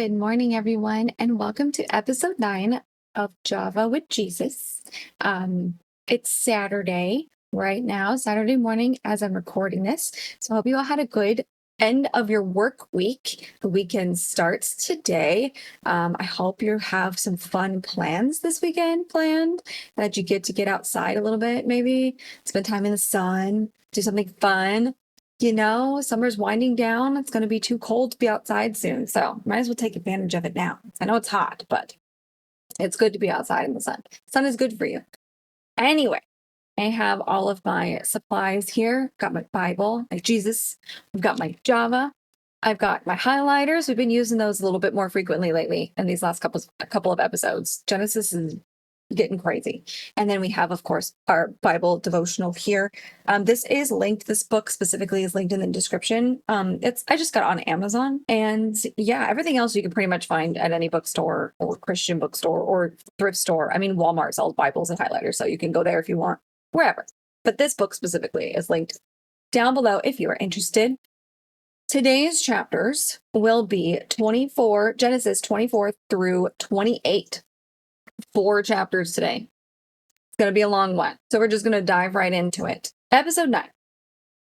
Good morning, everyone, and welcome to episode 9 of Java with Jesus. It's Saturday right now, Saturday morning as I'm recording this. So I hope you all had a good end of your work week. The weekend starts today. I hope you have some fun plans this weekend planned, that you get outside a little bit, maybe spend time in the sun, do something fun. Summer's winding down. It's going to be too cold to be outside soon. So might as well take advantage of it now. I know it's hot, but it's good to be outside in the sun. Sun is good for you. Anyway, I have all of my supplies here. Got my Bible, my Jesus. I've got my Java. I've got my highlighters. We've been using those a little bit more frequently lately in these last couple of episodes. Genesis is getting crazy. And then we have, of course, our Bible devotional here. This book specifically is linked in the description. I just got on Amazon, and yeah, everything else you can pretty much find at any bookstore or Christian bookstore or thrift store. I mean, Walmart sells Bibles and highlighters, so you can go there if you want, wherever. But this book specifically is linked down below if you are interested. Today's chapters will be Genesis 24 through 28. 4 chapters today. It's going to be a long one. So we're just going to dive right into it. Episode 9.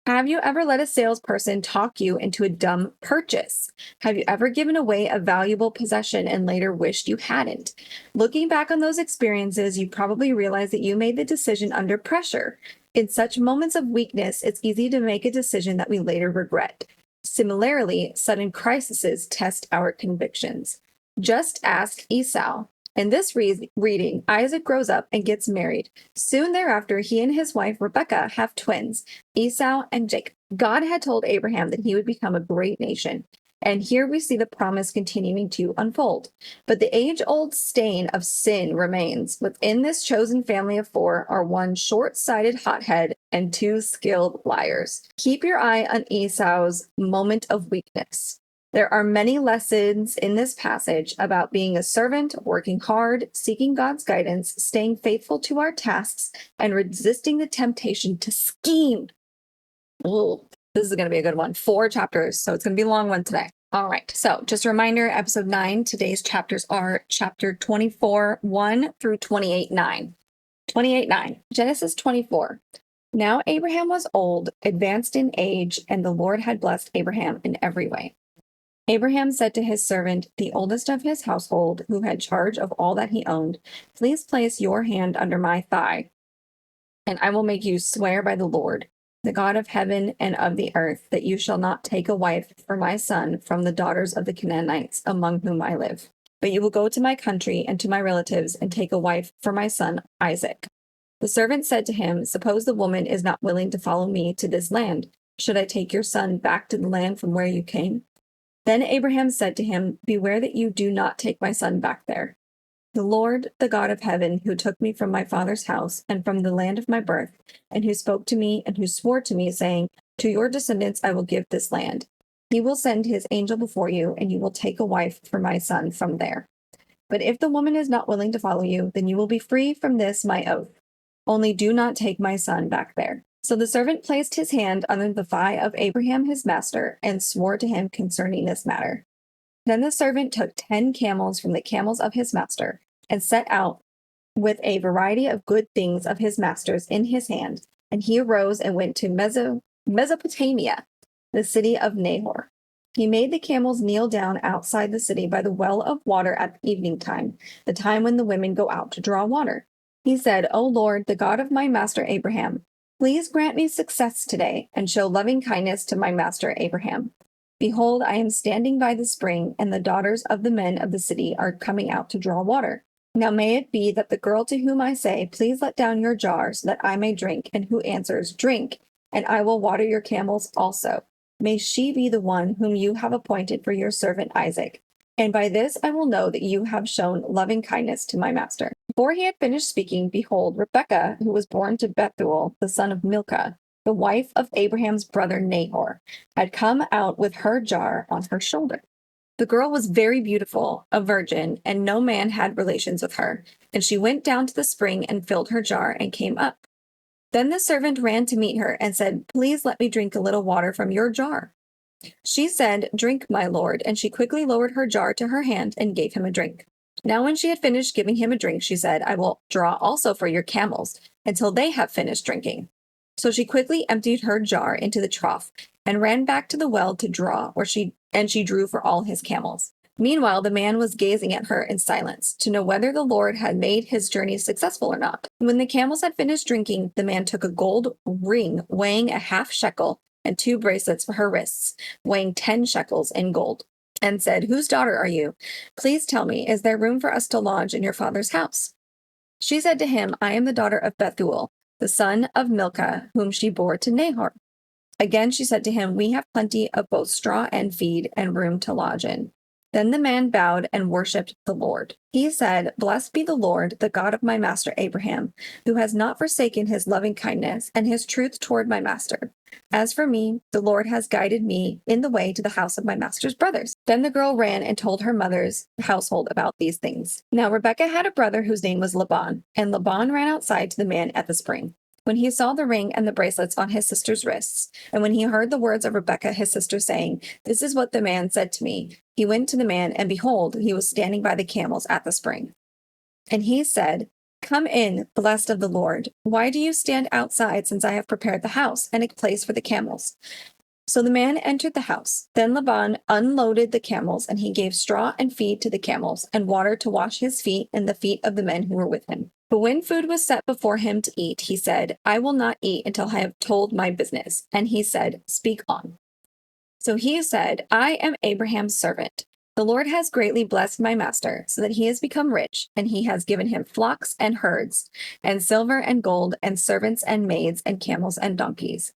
Have you ever let a salesperson talk you into a dumb purchase? Have you ever given away a valuable possession and later wished you hadn't? Looking back on those experiences, you probably realize that you made the decision under pressure. In such moments of weakness, it's easy to make a decision that we later regret. Similarly, sudden crises test our convictions. Just ask Esau. In this reading, Isaac grows up and gets married. Soon thereafter, he and his wife Rebekah have twins, Esau and Jacob. God had told Abraham that he would become a great nation, and here we see the promise continuing to unfold. But the age-old stain of sin remains. Within this chosen family of 4 are one short-sighted hothead and 2 skilled liars. Keep your eye on Esau's moment of weakness. There are many lessons in this passage about being a servant, working hard, seeking God's guidance, staying faithful to our tasks, and resisting the temptation to scheme. Oh, this is going to be a good one. 4 chapters, so it's going to be a long one today. All right, so just a reminder, episode 9, today's chapters are chapter 24, 1 through 28, 9. 28, 9. Genesis 24. Now Abraham was old, advanced in age, and the Lord had blessed Abraham in every way. Abraham said to his servant, the oldest of his household, who had charge of all that he owned, please place your hand under my thigh, and I will make you swear by the Lord, the God of heaven and of the earth, that you shall not take a wife for my son from the daughters of the Canaanites among whom I live. But you will go to my country and to my relatives and take a wife for my son Isaac. The servant said to him, suppose the woman is not willing to follow me to this land. Should I take your son back to the land from where you came? Then Abraham said to him, beware that you do not take my son back there. The Lord, the God of heaven, who took me from my father's house and from the land of my birth, and who spoke to me and who swore to me, saying, to your descendants I will give this land. He will send his angel before you, and you will take a wife for my son from there. But if the woman is not willing to follow you, then you will be free from this my oath. Only do not take my son back there. So the servant placed his hand under the thigh of Abraham his master, and swore to him concerning this matter. Then the servant took 10 camels from the camels of his master, and set out with a variety of good things of his master's in his hand, and he arose and went to Mesopotamia, the city of Nahor. He made the camels kneel down outside the city by the well of water at the evening time, the time when the women go out to draw water. He said, O Lord, the God of my master Abraham, please grant me success today, and show loving kindness to my master Abraham. Behold, I am standing by the spring, and the daughters of the men of the city are coming out to draw water. Now may it be that the girl to whom I say, please let down your jar so that I may drink, and who answers, drink, and I will water your camels also. May she be the one whom you have appointed for your servant Isaac. And by this I will know that you have shown loving kindness to my master. Before he had finished speaking, behold, Rebekah, who was born to Bethuel, the son of Milcah, the wife of Abraham's brother Nahor, had come out with her jar on her shoulder. The girl was very beautiful, a virgin, and no man had relations with her. And she went down to the spring and filled her jar and came up. Then the servant ran to meet her and said, please let me drink a little water from your jar. She said, "Drink, my lord," and she quickly lowered her jar to her hand and gave him a drink. Now when she had finished giving him a drink, she said, "I will draw also for your camels until they have finished drinking." So she quickly emptied her jar into the trough and ran back to the well to draw, she drew for all his camels. Meanwhile, the man was gazing at her in silence to know whether the Lord had made his journey successful or not. When the camels had finished drinking, the man took a gold ring weighing a half shekel and 2 bracelets for her wrists, weighing 10 shekels in gold, and said, "Whose daughter are you? Please tell me, is there room for us to lodge in your father's house?" She said to him, "I am the daughter of Bethuel, the son of Milcah, whom she bore to Nahor." Again she said to him, "We have plenty of both straw and feed and room to lodge in." Then the man bowed and worshipped the Lord. He said, "Blessed be the Lord, the God of my master Abraham, who has not forsaken his loving kindness and his truth toward my master. As for me, the Lord has guided me in the way to the house of my master's brothers." Then the girl ran and told her mother's household about these things. Now Rebekah had a brother whose name was Laban, and Laban ran outside to the man at the spring. When he saw the ring and the bracelets on his sister's wrists, and when he heard the words of Rebekah his sister saying, "This is what the man said to me," he went to the man, and behold, he was standing by the camels at the spring. And he said, "Come in, blessed of the Lord. Why do you stand outside, since I have prepared the house and a place for the camels?" So the man entered the house. Then Laban unloaded the camels, and he gave straw and feed to the camels, and water to wash his feet and the feet of the men who were with him. But when food was set before him to eat, he said, "I will not eat until I have told my business." And he said, "Speak on." So he said, "I am Abraham's servant. The Lord has greatly blessed my master, so that he has become rich, and he has given him flocks and herds, and silver and gold, and servants and maids, and camels and donkeys.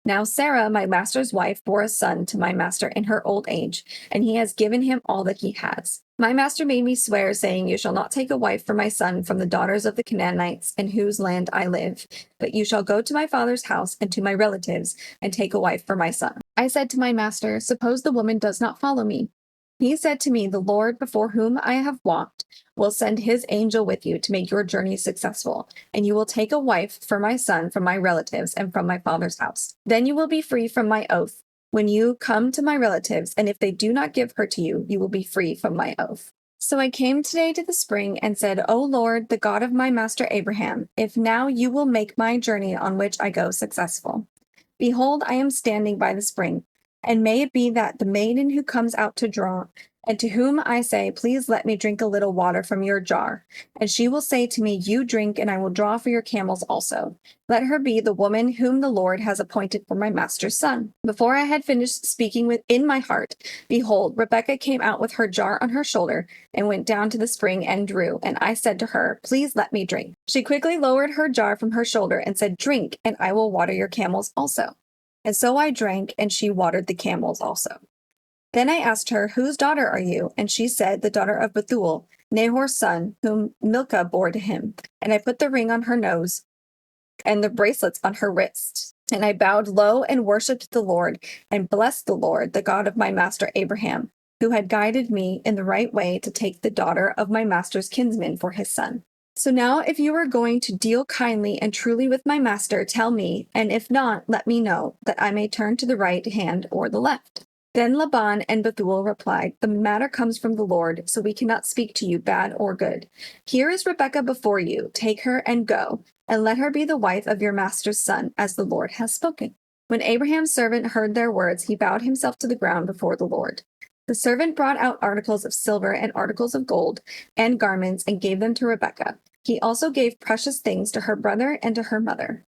Now Sarah, my master's wife, bore a son to my master in her old age, and he has given him all that he has. My master made me swear, saying, 'You shall not take a wife for my son from the daughters of the Canaanites in whose land I live, but you shall go to my father's house and to my relatives and take a wife for my son.' I said to my master, 'Suppose the woman does not follow me?' He said to me, 'The Lord, before whom I have walked, will send his angel with you to make your journey successful, and you will take a wife for my son from my relatives and from my father's house. Then you will be free from my oath when you come to my relatives, and if they do not give her to you, you will be free from my oath.' So I came today to the spring and said, 'O Lord, the God of my master Abraham, if now you will make my journey on which I go successful. Behold, I am standing by the spring, and may it be that the maiden who comes out to draw, and to whom I say, "Please let me drink a little water from your jar," and she will say to me, "You drink, and I will draw for your camels also." Let her be the woman whom the Lord has appointed for my master's son." Before I had finished speaking within my heart, behold, Rebekah came out with her jar on her shoulder and went down to the spring and drew, and I said to her, "Please let me drink." She quickly lowered her jar from her shoulder and said, "Drink, and I will water your camels also." And so I drank, and she watered the camels also. Then I asked her, "Whose daughter are you?" And she said, "The daughter of Bethuel, Nahor's son, whom Milcah bore to him." And I put the ring on her nose and the bracelets on her wrists. And I bowed low and worshipped the Lord and blessed the Lord, the God of my master Abraham, who had guided me in the right way to take the daughter of my master's kinsman for his son. So now, if you are going to deal kindly and truly with my master, tell me, and if not, let me know, that I may turn to the right hand or the left." Then Laban and Bethuel replied, "The matter comes from the Lord, so we cannot speak to you bad or good. Here is Rebekah before you. Take her and go, and let her be the wife of your master's son, as the Lord has spoken." When Abraham's servant heard their words, he bowed himself to the ground before the Lord. The servant brought out articles of silver and articles of gold and garments and gave them to Rebekah. He also gave precious things to her brother and to her mother.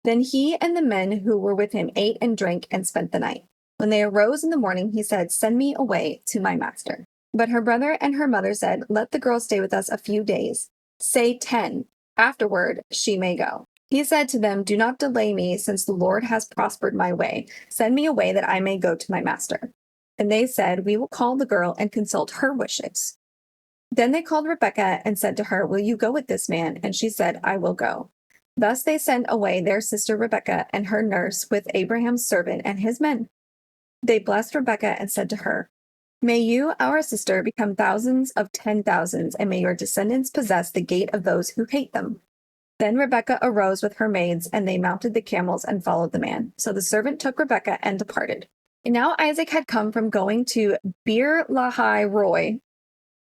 Then he and the men who were with him ate and drank and spent the night. When they arose in the morning, he said, "Send me away to my master." But her brother and her mother said, "Let the girl stay with us a few days. Say 10. Afterward, she may go." He said to them, "Do not delay me, since the Lord has prospered my way. Send me away that I may go to my master." And they said, "We will call the girl and consult her wishes." Then they called Rebekah and said to her, "Will you go with this man?" And she said, "I will go." Thus they sent away their sister Rebekah and her nurse with Abraham's servant and his men. They blessed Rebekah and said to her, "May you, our sister, become thousands of 10,000s, and may your descendants possess the gate of those who hate them." Then Rebekah arose with her maids, and they mounted the camels and followed the man. So the servant took Rebekah and departed. Now Isaac had come from going to Bir Lahai Roy,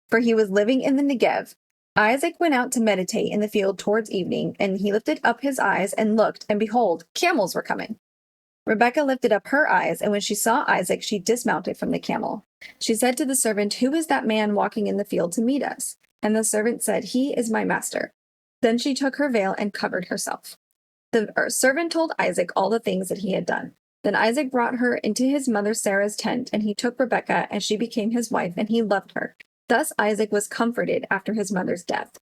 for he was living in the Negev. Isaac went out to meditate in the field towards evening, and he lifted up his eyes and looked, and behold, camels were coming. Rebekah lifted up her eyes, and when she saw Isaac, she dismounted from the camel. She said to the servant, "Who is that man walking in the field to meet us?" And the servant said, "He is my master." Then she took her veil and covered herself. The servant told Isaac all the things that he had done. Then Isaac brought her into his mother Sarah's tent, and he took Rebekah, and she became his wife, and he loved her. Thus Isaac was comforted after his mother's death.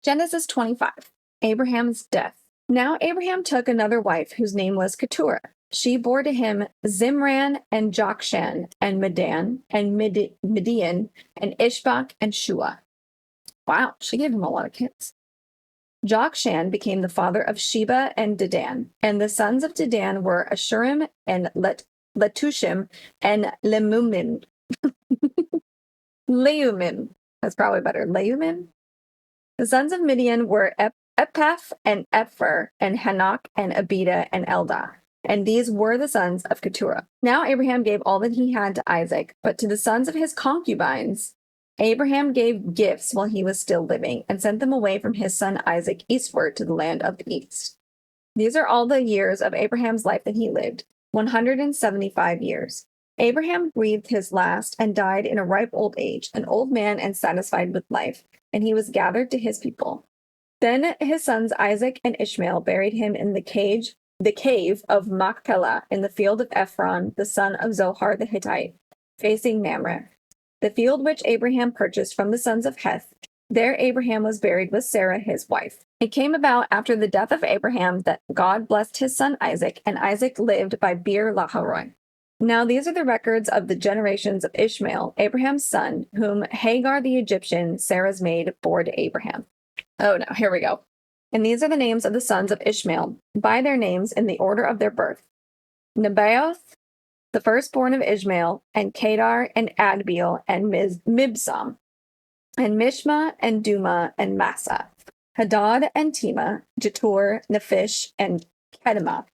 Genesis 25. Abraham's death. Now Abraham took another wife, whose name was Keturah. She bore to him Zimran and Jokshan and Medan and Midian and Ishbak and Shua. Wow, she gave him a lot of kids. Jokshan became the father of Sheba and Dedan, and the sons of Dedan were Ashurim and Letushim and Leumim. Leumim. That's probably better. Leumim. The sons of Midian were Ephah and Epher and Hanok and Abida and Eldah. And these were the sons of Keturah. Now Abraham gave all that he had to Isaac, but to the sons of his concubines, Abraham gave gifts while he was still living, and sent them away from his son Isaac eastward to the land of the east. These are all the years of Abraham's life that he lived, 175 years. Abraham breathed his last and died in a ripe old age, an old man and satisfied with life, and he was gathered to his people. Then his sons Isaac and Ishmael buried him in the cave of Machpelah in the field of Ephron, the son of Zohar the Hittite, facing Mamre, the field which Abraham purchased from the sons of Heth. There Abraham was buried with Sarah his wife. It came about after the death of Abraham that God blessed his son Isaac, and Isaac lived by Bir Laharoi. Now these are the records of the generations of Ishmael, Abraham's son, whom Hagar the Egyptian, Sarah's maid, bore to Abraham. Oh, no, here we go. And these are the names of the sons of Ishmael, by their names in the order of their birth. Nebaioth, the firstborn of Ishmael, and Kedar, and Adbeel, and Mibsam, and Mishma, and Duma, and Massa, Hadad, and Tema, Jetur, Nephish, and Kedemah.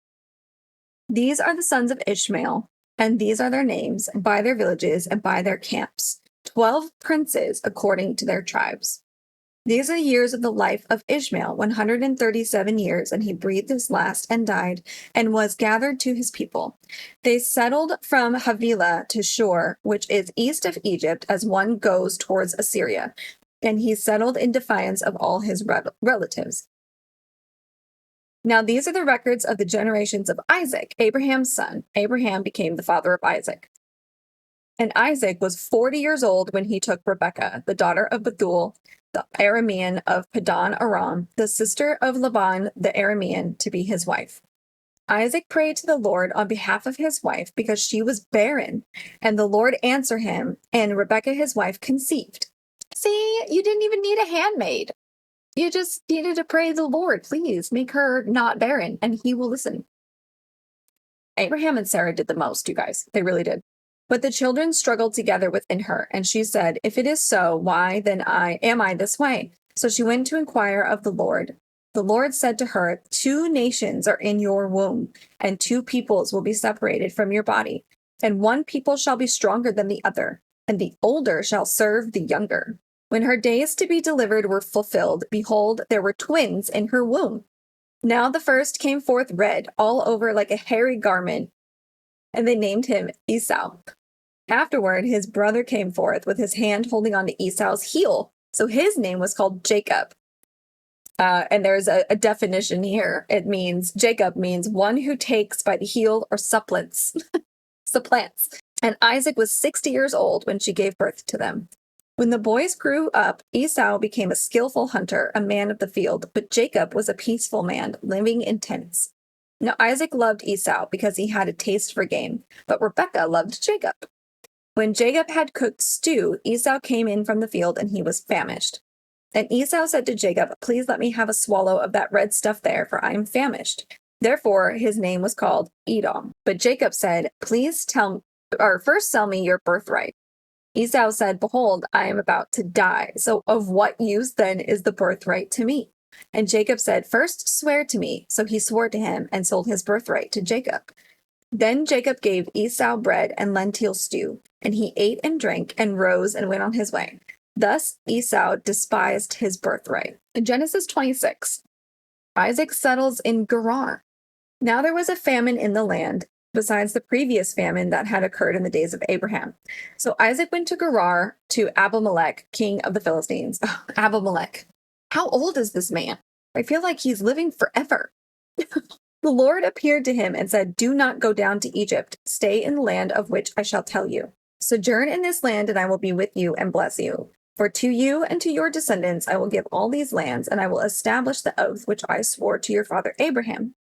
These are the sons of Ishmael, and these are their names, by their villages, and by their camps, 12 princes according to their tribes. These are the years of the life of Ishmael, 137 years, and he breathed his last and died, and was gathered to his people. They settled from Havilah to Shur, which is east of Egypt, as one goes towards Assyria, and he settled in defiance of all his relatives. Now these are the records of the generations of Isaac, Abraham's son. Abraham became the father of Isaac. And Isaac was 40 years old when he took Rebekah, the daughter of Bethuel, the Aramean of Padan Aram, the sister of Laban the Aramean, to be his wife. Isaac prayed to the Lord on behalf of his wife because she was barren, and the Lord answered him, and Rebekah his wife conceived. See, you didn't even need a handmaid. You just needed to pray the Lord, please make her not barren, and he will listen. Abraham and Sarah did the most, you guys. They really did. But the children struggled together within her, and she said, "If it is so, why then am I this way?" So she went to inquire of the Lord. The Lord said to her, 2 nations are in your womb, and 2 peoples will be separated from your body, and one people shall be stronger than the other, and the older shall serve the younger. When her days to be delivered were fulfilled, behold, there were twins in her womb. Now the first came forth red, all over like a hairy garment, and they named him Esau. Afterward, his brother came forth with his hand holding on to Esau's heel, so his name was called Jacob. And there's a definition here. Jacob means one who takes by the heel or supplants. And Isaac was 60 years old when she gave birth to them. When the boys grew up, Esau became a skillful hunter, a man of the field, but Jacob was a peaceful man, living in tents. Now Isaac loved Esau because he had a taste for game, but Rebekah loved Jacob. When Jacob had cooked stew, Esau came in from the field, and he was famished. And Esau said to Jacob, "Please let me have a swallow of that red stuff there, for I am famished." Therefore his name was called Edom. But Jacob said, "First sell me your birthright." Esau said, "Behold, I am about to die. So of what use then is the birthright to me?" And Jacob said, "First swear to me." So he swore to him and sold his birthright to Jacob. Then Jacob gave Esau bread and lentil stew, and he ate and drank and rose and went on his way. Thus Esau despised his birthright. In Genesis 26, Isaac settles in Gerar. Now there was a famine in the land, besides the previous famine that had occurred in the days of Abraham. So Isaac went to Gerar to Abimelech, king of the Philistines. Oh, Abimelech. How old is this man? I feel like he's living forever. The Lord appeared to him and said, "Do not go down to Egypt. Stay in the land of which I shall tell you. Sojourn in this land, and I will be with you and bless you. For to you and to your descendants I will give all these lands, and I will establish the oath which I swore to your father Abraham.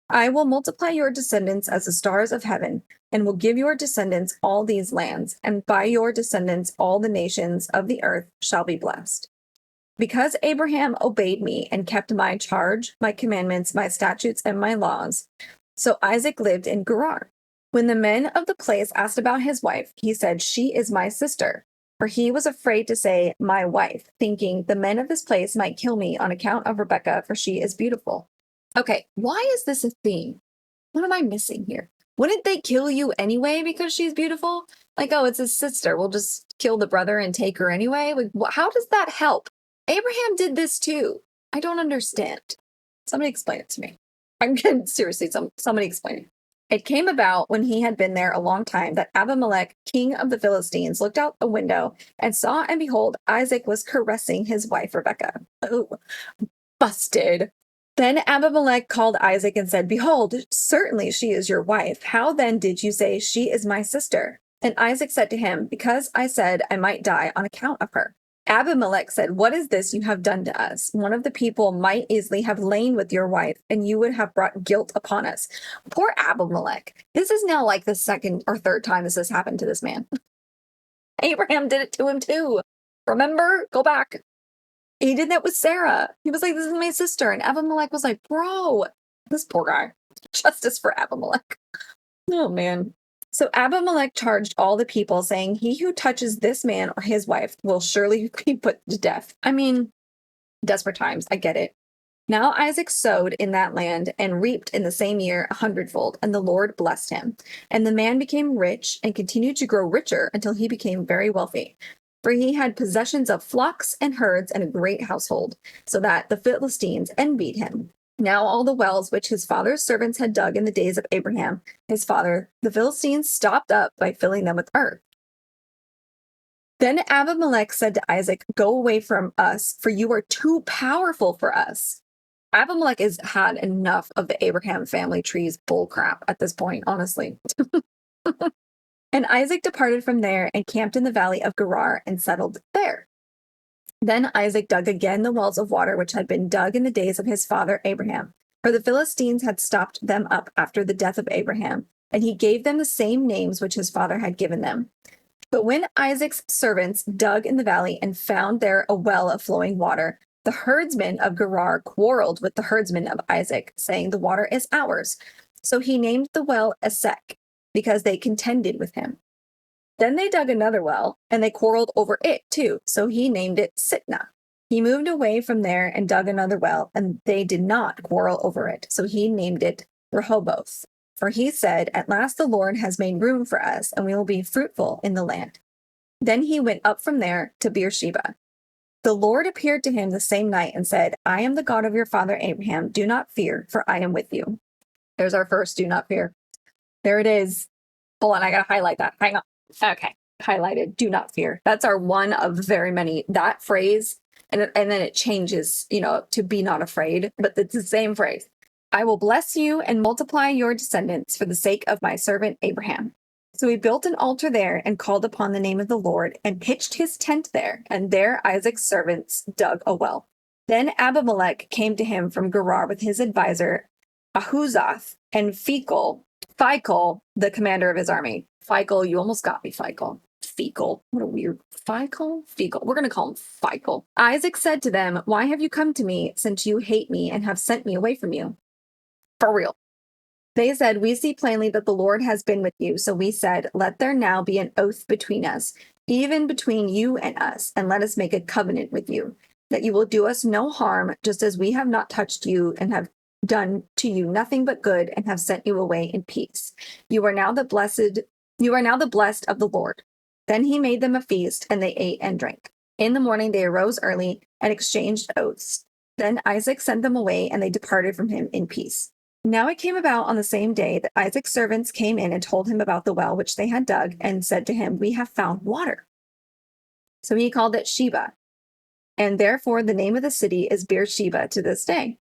I will multiply your descendants as the stars of heaven, and will give your descendants all these lands, and by your descendants all the nations of the earth shall be blessed. Because Abraham obeyed me and kept my charge, my commandments, my statutes, and my laws, so Isaac lived in Gerar. When the men of the place asked about his wife, he said, 'She is my sister.' For he was afraid to say, 'my wife,' thinking, 'The men of this place might kill me on account of Rebekah, for she is beautiful.'" Okay, why is this a theme? What am I missing here? Wouldn't they kill you anyway because she's beautiful? Like, oh, it's his sister. We'll just kill the brother and take her anyway? Like, how does that help? Abraham did this too. I don't understand. Somebody explain it to me. I'm getting seriously, somebody explain it. It came about when he had been there a long time that Abimelech, king of the Philistines, looked out a window and saw, and behold, Isaac was caressing his wife Rebekah. Oh, busted. Then Abimelech called Isaac and said, "Behold, certainly she is your wife. How then did you say, 'She is my sister'?" And Isaac said to him, "Because I said I might die on account of her." Abimelech said, "What is this you have done to us? One of the people might easily have lain with your wife, and you would have brought guilt upon us." Poor Abimelech. This is now like the second or third time this has happened to this man. Abraham did it to him too. Remember? Go back. He did that with Sarah. He was like, "This is my sister." And Abimelech was like, "Bro, this poor guy." Justice for Abimelech. Oh, man. So Abimelech charged all the people, saying, "He who touches this man or his wife will surely be put to death." I mean, desperate times. I get it. Now Isaac sowed in that land and reaped in the same year 100-fold, and the Lord blessed him. And the man became rich and continued to grow richer until he became very wealthy. For he had possessions of flocks and herds and a great household, so that the Philistines envied him. Now all the wells which his father's servants had dug in the days of Abraham, his father, the Philistines stopped up by filling them with earth. Then Abimelech said to Isaac, "Go away from us, for you are too powerful for us." Abimelech has had enough of the Abraham family tree's bullcrap at this point, honestly. And Isaac departed from there and camped in the valley of Gerar and settled there. Then Isaac dug again the wells of water which had been dug in the days of his father Abraham, for the Philistines had stopped them up after the death of Abraham, and he gave them the same names which his father had given them. But when Isaac's servants dug in the valley and found there a well of flowing water, the herdsmen of Gerar quarreled with the herdsmen of Isaac, saying, "The water is ours." So he named the well Esek, because they contended with him. Then they dug another well, and they quarreled over it too, so he named it Sitnah. He moved away from there and dug another well, and they did not quarrel over it, so he named it Rehoboth. For he said, "At last the Lord has made room for us, and we will be fruitful in the land." Then he went up from there to Beersheba. The Lord appeared to him the same night and said, "I am the God of your father Abraham. Do not fear, for I am with you." There's our first "do not fear." There it is. Hold on, I gotta highlight that. Hang on. Okay, highlighted. Do not fear. That's our one of very many. That phrase, and then it changes, to be not afraid, but it's the same phrase. "I will bless you and multiply your descendants for the sake of my servant Abraham." So he built an altar there and called upon the name of the Lord and pitched his tent there, and there Isaac's servants dug a well. Then Abimelech came to him from Gerar with his advisor Ahuzath and Phicol, the commander of his army. Phicol, you almost got me, Phicol. Phicol, what a weird Phicol. We're going to call him Phicol. Isaac said to them, "Why have you come to me, since you hate me and have sent me away from you?" For real. They said, "We see plainly that the Lord has been with you." So we said, "Let there now be an oath between us, even between you and us, and let us make a covenant with you, that you will do us no harm, just as we have not touched you and have done to you nothing but good and have sent you away in peace. You are now the blessed of the Lord. Then he made them a feast, and they ate and drank. In the morning they arose early and exchanged oaths. Then Isaac sent them away, and they departed from him in peace. Now it came about on the same day that Isaac's servants came in and told him about the well which they had dug, and said to him, "We have found water." So he called it Sheba, and therefore the name of the city is Beersheba to this day.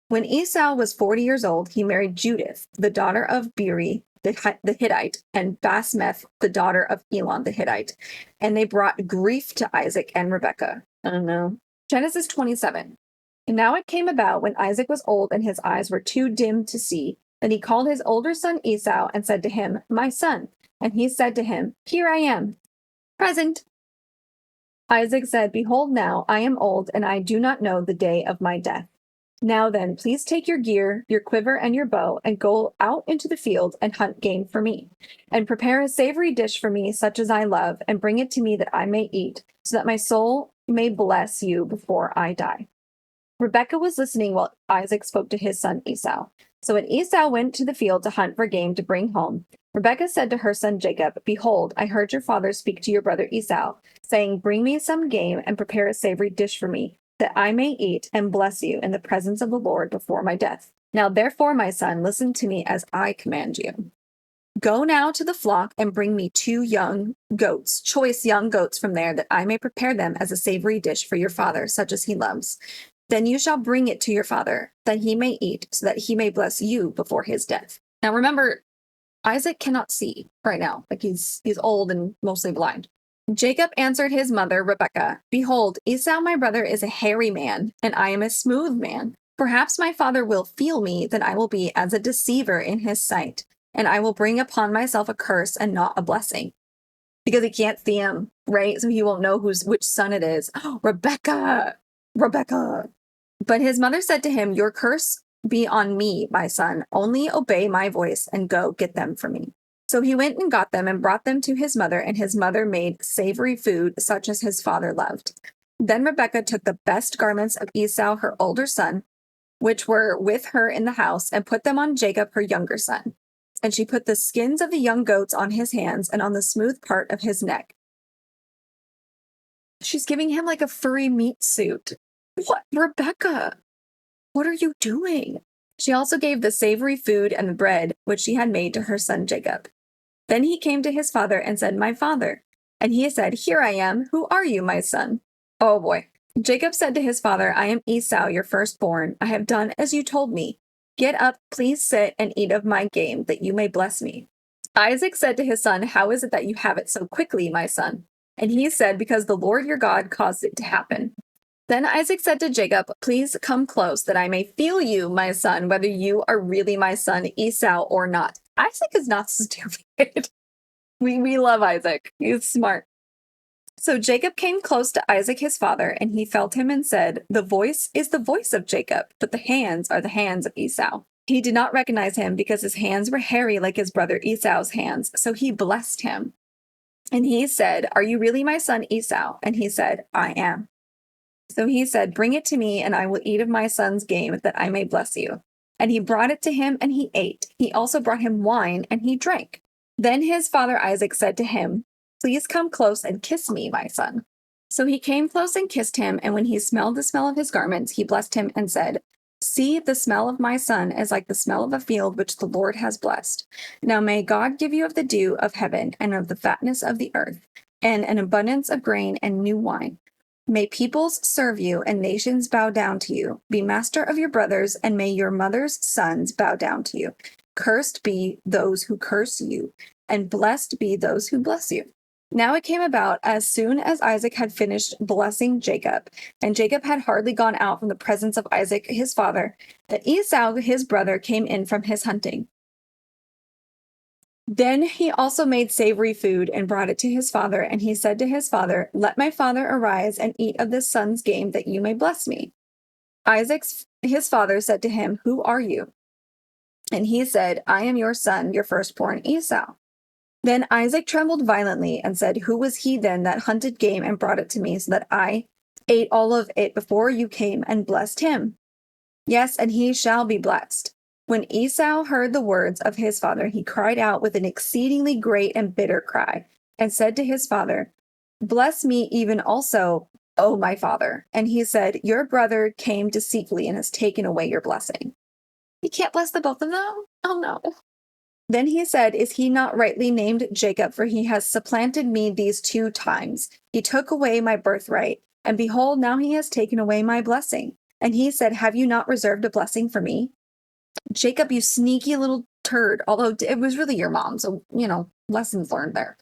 When Esau was 40 years old, he married Judith, the daughter of Beeri the Hittite, and Basmeth, the daughter of Elon the Hittite. And they brought grief to Isaac and Rebekah. I don't know. Genesis 27. And now it came about when Isaac was old and his eyes were too dim to see, that he called his older son Esau and said to him, "My son." And he said to him, "Here I am." Present. Isaac said, "Behold, now I am old, and I do not know the day of my death. Now then, please take your gear, your quiver, and your bow, and go out into the field and hunt game for me, and prepare a savory dish for me, such as I love, and bring it to me that I may eat, so that my soul may bless you before I die." Rebekah was listening while Isaac spoke to his son Esau. So when Esau went to the field to hunt for game to bring home, Rebekah said to her son Jacob, "Behold, I heard your father speak to your brother Esau, saying, 'Bring me some game and prepare a savory dish for me, that I may eat and bless you in the presence of the Lord before my death. Now therefore, my son, listen to me as I command you. Go now to the flock and bring me 2 young goats, choice young goats from there, that I may prepare them as a savory dish for your father, such as he loves. Then you shall bring it to your father, that he may eat, so that he may bless you before his death." Now remember, Isaac cannot see right now. Like he's old and mostly blind. Jacob answered his mother, Rebekah, "Behold, Esau my brother is a hairy man, and I am a smooth man. Perhaps my father will feel me, then I will be as a deceiver in his sight, and I will bring upon myself a curse and not a blessing." Because he can't see him, right? So he won't know which son it is. Rebekah! But his mother said to him, "Your curse be on me, my son. Only obey my voice and go get them for me." So he went and got them and brought them to his mother, and his mother made savory food such as his father loved. Then Rebekah took the best garments of Esau, her older son, which were with her in the house, and put them on Jacob, her younger son. And she put the skins of the young goats on his hands and on the smooth part of his neck. She's giving him like a furry meat suit. What, Rebekah? What are you doing? She also gave the savory food and the bread which she had made to her son Jacob. Then he came to his father and said, "My father." And he said, "Here I am. Who are you, my son?" Oh boy. Jacob said to his father, "I am Esau, your firstborn. I have done as you told me. Get up, please sit and eat of my game, that you may bless me." Isaac said to his son, "How is it that you have it so quickly, my son?" And he said, "Because the Lord your God caused it to happen." Then Isaac said to Jacob, "Please come close, that I may feel you, my son, whether you are really my son Esau or not." Isaac is not stupid. We love Isaac. He's smart. So Jacob came close to Isaac his father, and he felt him and said, "The voice is the voice of Jacob, but the hands are the hands of Esau." He did not recognize him because his hands were hairy like his brother Esau's hands, so he blessed him. And he said, "Are you really my son Esau?" And he said, "I am." So he said, "Bring it to me, and I will eat of my son's game, that I may bless you." And he brought it to him, and he ate. He also brought him wine, and he drank. Then his father Isaac said to him, "Please come close and kiss me, my son." So he came close and kissed him, and when he smelled the smell of his garments, he blessed him and said, "See, the smell of my son is like the smell of a field which the Lord has blessed. Now may God give you of the dew of heaven, and of the fatness of the earth, and an abundance of grain and new wine. May peoples serve you, and nations bow down to you. Be master of your brothers, and may your mother's sons bow down to you. Cursed be those who curse you, and blessed be those who bless you." Now it came about, as soon as Isaac had finished blessing Jacob, and Jacob had hardly gone out from the presence of Isaac his father, that Esau his brother came in from his hunting. Then he also made savory food and brought it to his father, and he said to his father, "Let my father arise and eat of this son's game, that you may bless me." His father said to him, "Who are you?" And he said, "I am your son, your firstborn Esau." Then Isaac trembled violently and said, "Who was he then that hunted game and brought it to me, so that I ate all of it before you came and blessed him?" Yes, and he shall be blessed. When Esau heard the words of his father, he cried out with an exceedingly great and bitter cry, and said to his father, Bless me even also, O my father. And he said, Your brother came deceitfully and has taken away your blessing. You can't bless the both of them? Oh no. Then he said, Is he not rightly named Jacob? For he has supplanted me these 2 times. He took away my birthright, and behold, now he has taken away my blessing. And he said, Have you not reserved a blessing for me? Jacob, you sneaky little turd. Although it was really your mom, so, lessons learned there.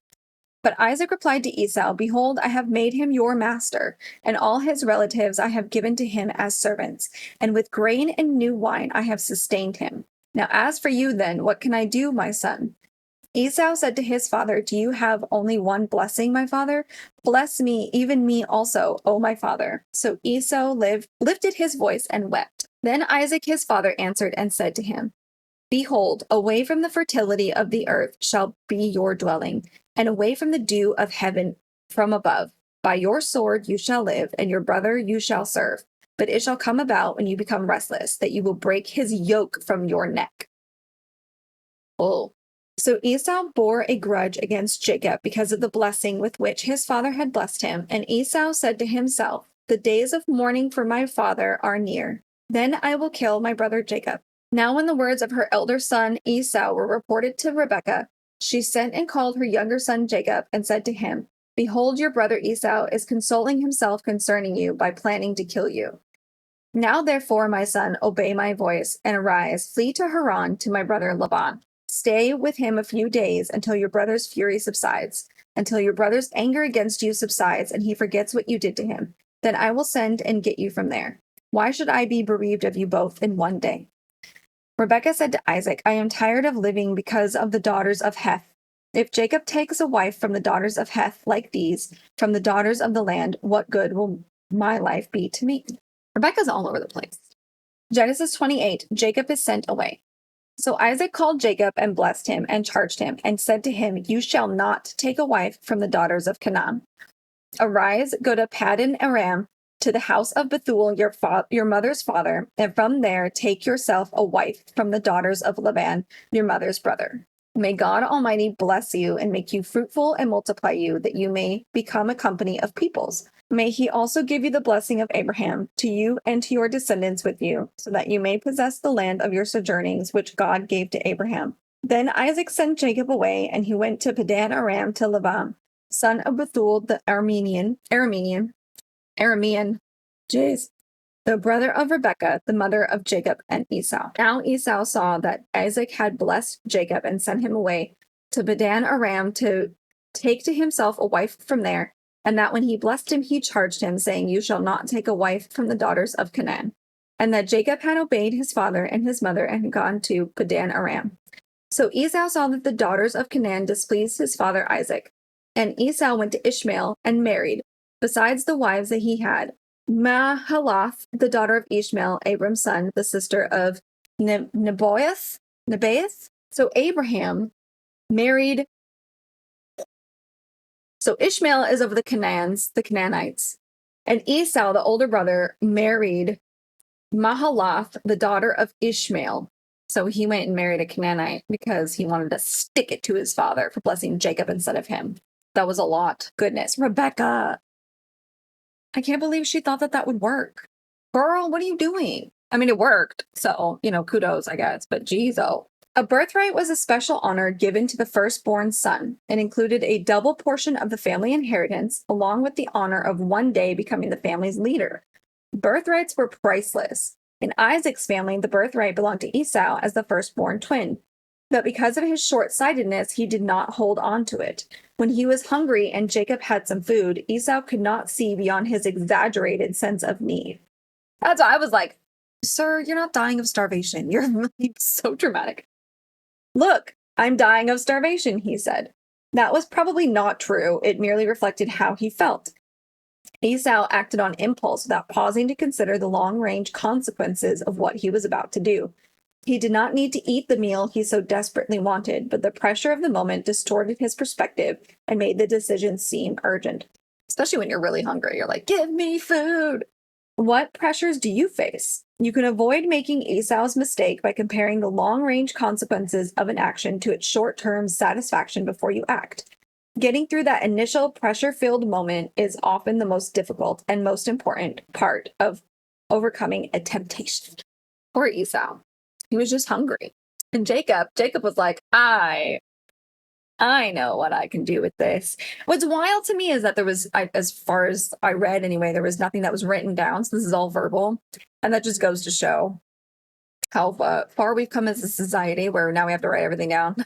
But Isaac replied to Esau, Behold, I have made him your master, and all his relatives I have given to him as servants, and with grain and new wine I have sustained him. Now as for you then, what can I do, my son? Esau said to his father, Do you have only one blessing, my father? Bless me, even me also, O my father. So Esau lifted his voice and wept. Then Isaac his father answered and said to him, Behold, away from the fertility of the earth shall be your dwelling, and away from the dew of heaven from above. By your sword you shall live, and your brother you shall serve. But it shall come about when you become restless, that you will break his yoke from your neck. Oh. So Esau bore a grudge against Jacob because of the blessing with which his father had blessed him. And Esau said to himself, The days of mourning for my father are near. Then I will kill my brother Jacob. Now when the words of her elder son Esau were reported to Rebekah, she sent and called her younger son Jacob and said to him, Behold, your brother Esau is consoling himself concerning you by planning to kill you. Now therefore, my son, obey my voice, and arise, flee to Haran to my brother Laban. Stay with him a few days until your brother's fury subsides, until your brother's anger against you subsides, and he forgets what you did to him. Then I will send and get you from there. Why should I be bereaved of you both in one day? Rebekah said to Isaac, I am tired of living because of the daughters of Heth. If Jacob takes a wife from the daughters of Heth like these, from the daughters of the land, what good will my life be to me? Rebekah's all over the place. Genesis 28, Jacob is sent away. So Isaac called Jacob and blessed him and charged him and said to him, You shall not take a wife from the daughters of Canaan. Arise, go to Paddan Aram, to the house of Bethuel, your mother's father, and from there take yourself a wife from the daughters of Laban, your mother's brother. May God Almighty bless you and make you fruitful and multiply you, that you may become a company of peoples. May he also give you the blessing of Abraham to you and to your descendants with you, so that you may possess the land of your sojournings, which God gave to Abraham. Then Isaac sent Jacob away, and he went to Paddan Aram to Laban, son of Bethuel the Aramean, the brother of Rebekah, the mother of Jacob and Esau. Now Esau saw that Isaac had blessed Jacob and sent him away to Paddan Aram to take to himself a wife from there, and that when he blessed him, he charged him, saying, You shall not take a wife from the daughters of Canaan. And that Jacob had obeyed his father and his mother and had gone to Paddan Aram. So Esau saw that the daughters of Canaan displeased his father Isaac. And Esau went to Ishmael and married, besides the wives that he had, Mahalath, the daughter of Ishmael, Abram's son, the sister of Nebaioth. So Abraham married. So Ishmael is of the Canaanites. And Esau, the older brother, married Mahalath, the daughter of Ishmael. So he went and married a Canaanite because he wanted to stick it to his father for blessing Jacob instead of him. That was a lot. Goodness. Rebekah. I can't believe she thought that would work. Girl, what are you doing? I mean, it worked. So, kudos, I guess. But geez, oh. A birthright was a special honor given to the firstborn son and included a double portion of the family inheritance, along with the honor of one day becoming the family's leader. Birthrights were priceless. In Isaac's family, the birthright belonged to Esau as the firstborn twin. But because of his short-sightedness, he did not hold on to it. When he was hungry and Jacob had some food, Esau could not see beyond his exaggerated sense of need. That's why I was like, Sir, you're not dying of starvation. You're really so dramatic. Look, I'm dying of starvation, he said. That was probably not true. It merely reflected how he felt. Esau acted on impulse without pausing to consider the long-range consequences of what he was about to do. He did not need to eat the meal he so desperately wanted, but the pressure of the moment distorted his perspective and made the decision seem urgent. Especially when you're really hungry. You're like, give me food. What pressures do you face? You can avoid making Esau's mistake by comparing the long-range consequences of an action to its short-term satisfaction before you act. Getting through that initial pressure-filled moment is often the most difficult and most important part of overcoming a temptation. Poor Esau. He was just hungry. And Jacob was like, I know what I can do with this. What's wild to me is that as far as I read anyway, there was nothing that was written down. So this is all verbal. And that just goes to show how far we've come as a society where now we have to write everything down.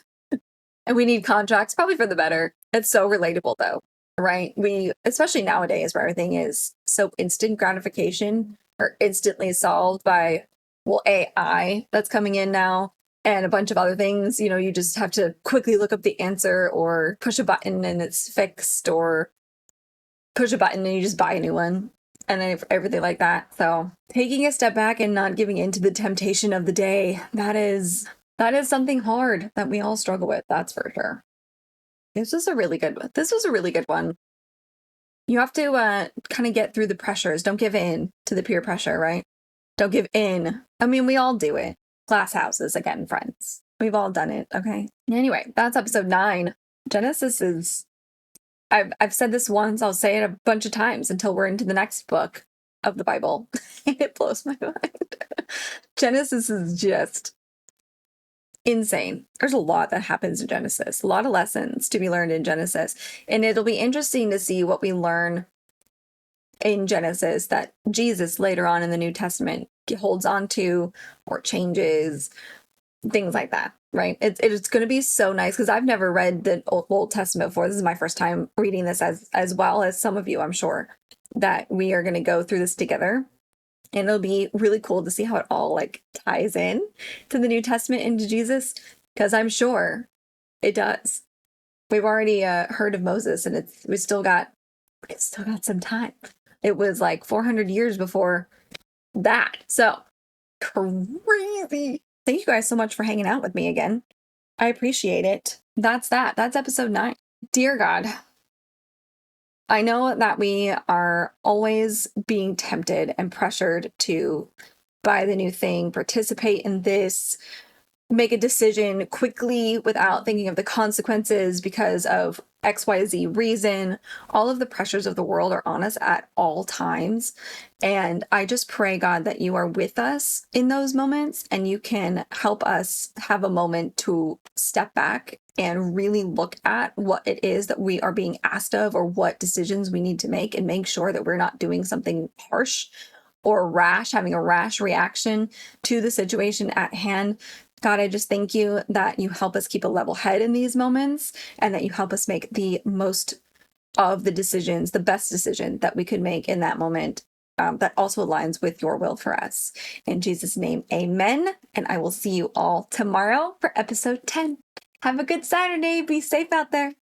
And we need contracts, probably for the better. It's so relatable though, right? Especially nowadays where everything is so instant gratification or instantly solved by, AI that's coming in now. And a bunch of other things, you just have to quickly look up the answer or push a button and it's fixed, or push a button and you just buy a new one, and everything like that. So taking a step back and not giving in to the temptation of the day, that is something hard that we all struggle with. That's for sure. This was a really good one. You have to kind of get through the pressures. Don't give in to the peer pressure, right? Don't give in. I mean, we all do it. Glass houses again, friends. We've all done it, okay? Anyway, that's episode 9. Genesis is... I've said this once, I'll say it a bunch of times until we're into the next book of the Bible. It blows my mind. Genesis is just insane. There's a lot that happens in Genesis. A lot of lessons to be learned in Genesis. And it'll be interesting to see what we learn in Genesis that Jesus later on in the New Testament holds on to or changes, things like that, right? It's going to be so nice because I've never read the Old Testament before. This is my first time reading this as well as some of you, I'm sure, that we are going to go through this together. And it'll be really cool to see how it all ties in to the New Testament and to Jesus, because I'm sure it does. We've already heard of Moses, and we still got some time. It was 400 years before that. So crazy. Thank you guys so much for hanging out with me again. I appreciate it. That's episode 9. Dear God, I know that we are always being tempted and pressured to buy the new thing, participate in this, make a decision quickly without thinking of the consequences because of XYZ reason. All of the pressures of the world are on us at all times. And I just pray, God, that you are with us in those moments and you can help us have a moment to step back and really look at what it is that we are being asked of or what decisions we need to make, and make sure that we're not doing something harsh or rash, having a rash reaction to the situation at hand. God, I just thank you that you help us keep a level head in these moments, and that you help us make the most of the decisions, the best decision that we could make in that moment, that also aligns with your will for us. In Jesus' name, amen. And I will see you all tomorrow for episode 10. Have a good Saturday. Be safe out there.